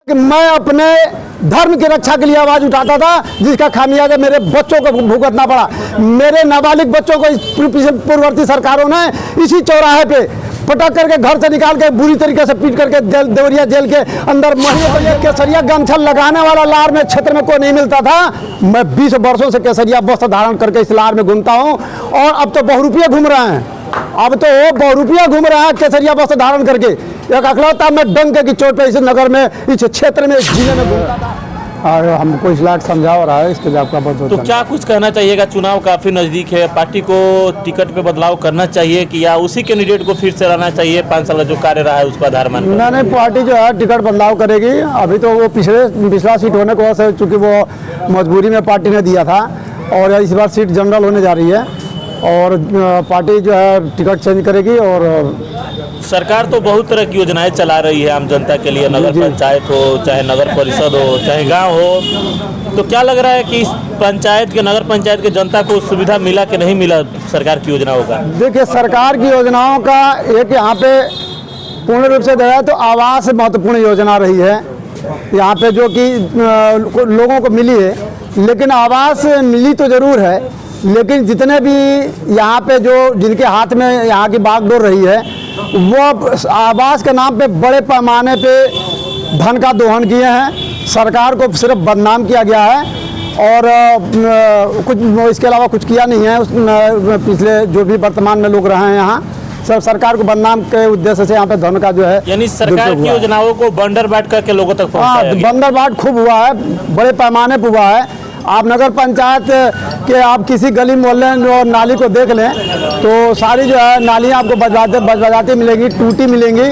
मैं अपने धर्म की रक्षा के लिए आवाज उठाता था, जिसका खामियाजा मेरे बच्चों को भुगतना पड़ा। मेरे नाबालिग बच्चों को पूर्ववर्ती सरकारों ने इसी चौराहे पे पटक करके घर से निकाल के बुरी तरीके से पीट करके देवरिया जेल के अंदर महीने को ये केसरिया गमछा लगाने वाला लार में क्षेत्र में कोई नहीं मिलता था। मैं 20 वर्षों से केसरिया वस्त्र धारण करके इस लार में घूमता हूँ और अब तो बहुरूपिया घूम रहे हैं। अब तो वो बहुरूपिया घूम रहा है केसरिया वस्त्र धारण करके। एक अखलौता मैं डंके की चोट पे इस नगर में, इस क्षेत्र में, इस जिले में घूमता था। और हमको इस लाट समझा हो रहा है, इसके लिए आपका बहुत तो क्या कुछ कहना चाहिएगा? चुनाव काफी नजदीक है, पार्टी को टिकट पे बदलाव करना चाहिए कि या उसी कैंडिडेट को फिर से लाना चाहिए? 5 साल का जो कार्य रहा है उसको आधार मान नहीं, पार्टी जो है टिकट बदलाव करेगी। अभी तो वो पिछला सीट होने को वजह से, चूँकि वो मजबूरी में पार्टी ने दिया था और इस बार सीट जनरल होने जा रही है और पार्टी जो है टिकट चेंज करेगी। और सरकार तो बहुत तरह की योजनाएं चला रही है आम जनता के लिए, नगर पंचायत हो, चाहे नगर परिषद हो, चाहे गांव हो। तो क्या लग रहा है कि इस पंचायत के, नगर पंचायत के जनता को सुविधा मिला कि नहीं मिला सरकार की योजनाओं का? देखिए, सरकार की योजनाओं का एक यहाँ पे पूर्ण रूप से देखा तो आवास महत्वपूर्ण योजना रही है यहाँ पे, जो कि लोगों को मिली है। लेकिन आवास मिली तो ज़रूर है, लेकिन जितने भी यहाँ पे जो जिनके हाथ में यहाँ की बागडोर रही है, वो आवास के नाम पे बड़े पैमाने पे धन का दोहन किए हैं। सरकार को सिर्फ बदनाम किया गया है और कुछ इसके अलावा कुछ किया नहीं है। पिछले जो भी वर्तमान में लोग रहे हैं यहाँ, सब सरकार को बदनाम के उद्देश्य से यहाँ पे धन का जो है, यानी सरकार की योजनाओं को बंडर बाट करके लोगों तक पहुँचाया गया। बंडर बाट खूब हुआ है, बड़े पैमाने पर हुआ है। आप नगर पंचायत के आप किसी गली मोहल्ले और नाली को देख लें तो सारी जो है नालियाँ आपको बजबजाती मिलेंगी, टूटी मिलेंगी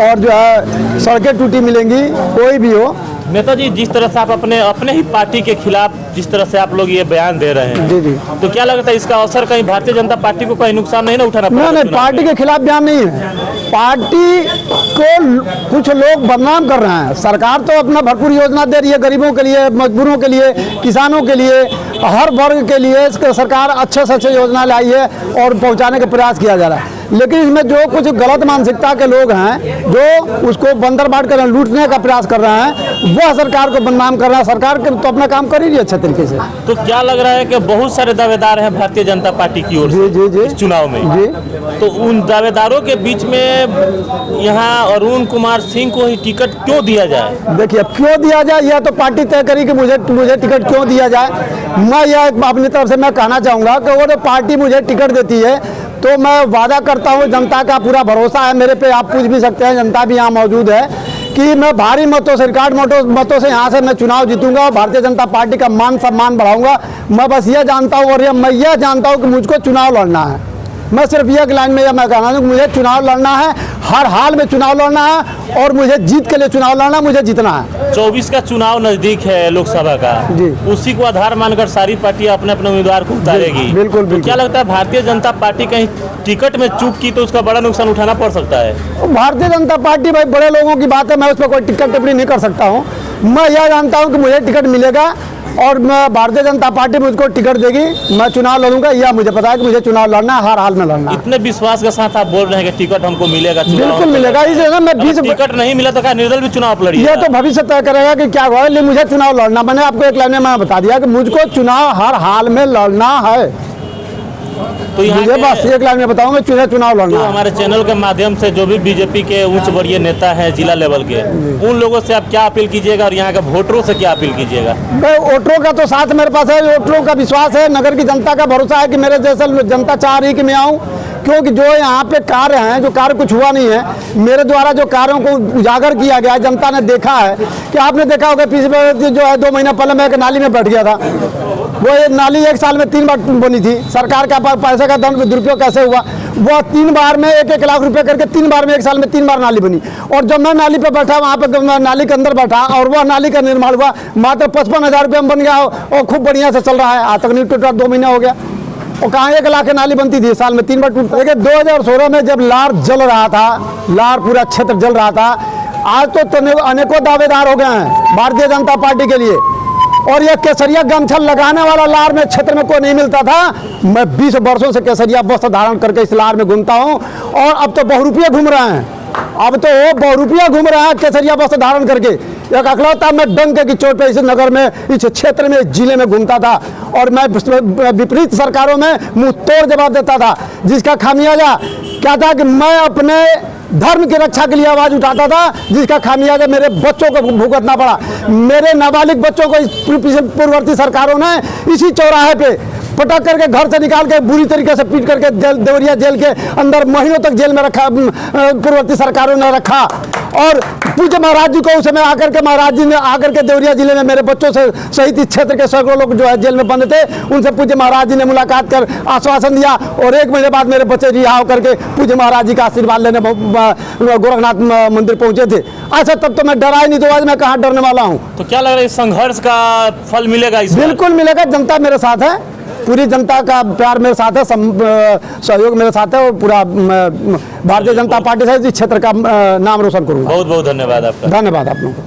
और जो है सड़कें टूटी मिलेंगी, कोई भी हो। नेताजी, जिस तरह से आप अपने ही पार्टी के खिलाफ जिस तरह से आप लोग ये बयान दे रहे हैं, जी, तो क्या लगता है इसका असर कहीं भारतीय जनता पार्टी को कोई नुकसान नहीं ना उठाना पड़ेगा? नहीं, पार्टी के खिलाफ बयान नहीं है। पार्टी को कुछ लोग बदनाम कर रहे हैं। सरकार तो अपना भरपूर योजना दे रही है, गरीबों के लिए, मजदूरों के लिए, किसानों के लिए, हर वर्ग के लिए सरकार अच्छे से अच्छे योजना लाई है और पहुंचाने का प्रयास किया जा रहा है। लेकिन इसमें जो कुछ गलत मानसिकता के लोग हैं, जो उसको बंदर बाट कर लूटने का प्रयास कर रहे हैं, वह सरकार को बदनाम कर रहा है। सरकार तो अपना काम कर ही रही है अच्छे तरीके से। तो क्या लग रहा है कि बहुत सारे दावेदार हैं भारतीय जनता पार्टी की ओर से इस चुनाव में, तो उन दावेदारों के बीच में यहाँ अरुण कुमार सिंह को ही टिकट क्यों दिया जाए? देखिए, क्यों दिया जाए यह तो पार्टी तय करी कि मुझे टिकट क्यों दिया जाए। मैं यह अपनी तरफ से मैं कहना चाहूँगा कि वो पार्टी मुझे टिकट देती है तो मैं वादा करता हूँ, जनता का पूरा भरोसा है मेरे पे, आप पूछ भी सकते हैं, जनता भी यहाँ मौजूद है, कि मैं भारी मतों से, रिकॉर्ड मतों से यहाँ से मैं चुनाव जीतूंगा और भारतीय जनता पार्टी का मान सम्मान बढ़ाऊंगा। मैं बस ये जानता हूँ और मैं यह जानता हूँ कि मुझको चुनाव लड़ना है। मैं सिर्फ एक लाइन में यह मैं कहना हूँ कि मुझे चुनाव लड़ना है, हर हाल में चुनाव लड़ना है और मुझे जीत के लिए चुनाव लड़ना, मुझे जीतना है। 24 का चुनाव नजदीक है लोकसभा का जी, उसी को आधार मानकर सारी पार्टियां अपने अपने उम्मीदवार को उतारेगी। बिल्कुल। तो क्या लगता है भारतीय जनता पार्टी कहीं टिकट में चूक की तो उसका बड़ा नुकसान उठाना पड़ सकता है? भारतीय जनता पार्टी भाई बड़े लोगों की बात है, मैं उस पर कोई टिकट टिप्पणी नहीं कर सकता हूँ। मैं यह जानता हूँ कि मुझे टिकट मिलेगा और मैं भारतीय जनता पार्टी मुझको टिकट देगी, मैं चुनाव लड़ूंगा। यह मुझे पता है कि मुझे चुनाव लड़ना है, हर हाल में लड़ना है। इतने विश्वास के साथ आप बोल रहे हैं कि टिकट हमको मिलेगा? बिल्कुल मिलेगा। इसे ना मैं 20 टिकट नहीं मिला तो क्या निर्दल भी चुनाव लड़िए? यह तो भविष्य तय करेगा कि क्या हुआ, लेकिन मुझे चुनाव लड़ना। मैंने आपको एक लाइन में मैं बता दिया कि मुझको चुनाव हर हाल में लड़ना है। तो मुझे बस एक लाइन में बताऊंगा, चुनाव लड़ना। तो हमारे चैनल के माध्यम से जो भी बीजेपी के उच्च वर्गीय नेता हैं जिला लेवल के, उन लोगों से आप क्या अपील कीजिएगा और यहाँ के वोटरों से क्या अपील कीजिएगा? वोटरों का तो साथ मेरे पास है, वोटरों का विश्वास है, नगर की जनता का भरोसा है कि मेरे जैसा जनता चाह रही कि मैं आऊँ। क्योंकि जो यहाँ पे कार्य हैं, जो कार्य कुछ हुआ नहीं है, मेरे द्वारा जो कार्यों को उजागर किया गया है, जनता ने देखा है। कि आपने देखा होगा पिछले जो है 2 महीना पहले मैं एक नाली में बैठ गया था। वो ये नाली 1 साल में 3 बार बनी थी। सरकार का पैसे का दुरुपयोग कैसे हुआ? वो 3 बार में 1-1 लाख रुपए करके 3 बार में 1 साल में 3 बार नाली बनी। और जब मैं नाली पे बैठा, वहाँ पे नाली के अंदर बैठा और वह नाली का निर्माण हुआ, मात्र 55,000 रुपये में बन गया और खूब बढ़िया से चल रहा है। आज तक नहीं टूटा, 2 महीना हो गया। और कहाँ 1 लाख की नाली बनती थी, साल में 3 बार टूटता। देखिए 2016 में जब लार जल रहा था, लार पूरा क्षेत्र जल रहा था, आज तो अनेकों दावेदार हो गए हैं भारतीय जनता पार्टी के लिए। और यह केसरिया गमछा लगाने वाला लार में क्षेत्र में कोई नहीं मिलता था। मैं 20 वर्षों से केसरिया वस्त्र धारण करके इस लार में घूमता हूँ और अब तो बहुरूपिया घूम रहे हैं। अब तो वो बहुरूपिया घूम रहा है केसरिया वस्त्र धारण करके। एक अखलौता मैं डंक की चोट पे इस नगर में, इस क्षेत्र में, इस जिले में घूमता था और मैं विपरीत सरकारों में मुंह तोड़ जवाब देता था, जिसका खामियाजा क्या था कि मैं अपने धर्म की रक्षा के लिए आवाज उठाता था, जिसका खामियाजा मेरे बच्चों को भुगतना पड़ा। मेरे नाबालिग बच्चों को इस पूर्ववर्ती सरकारों ने इसी चौराहे पे पटक करके घर से निकाल के बुरी तरीके से पीट करके देवरिया जेल के अंदर महीनों तक जेल में रखा, पूर्ववर्ती सरकारों ने रखा। और पूज्य महाराज जी को उस समय आकर के महाराज जी ने आकर के देवरिया जिले में मेरे बच्चों से सहित इस क्षेत्र के सैकड़ों लोग जो है जेल में बंद थे, उनसे पूज्य महाराज जी ने मुलाकात कर आश्वासन दिया और 1 महीने बाद मेरे बच्चे रिहा होकर के पूज्य महाराज जी का आशीर्वाद लेने गोरखनाथ मंदिर पहुंचे थे। ऐसा तब तो मैं डरा ही नहीं, तो आज मैं कहाँ डरने वाला हूँ। तो क्या लग रहा है इस संघर्ष का फल मिलेगा इस बार? बिल्कुल मिलेगा, जनता मेरे साथ है, पूरी जनता का प्यार मेरे साथ है, सहयोग मेरे साथ है और पूरा भारतीय जनता पार्टी से इस क्षेत्र का नाम रोशन करूंगा। बहुत बहुत धन्यवाद आपका। धन्यवाद आप लोगों को।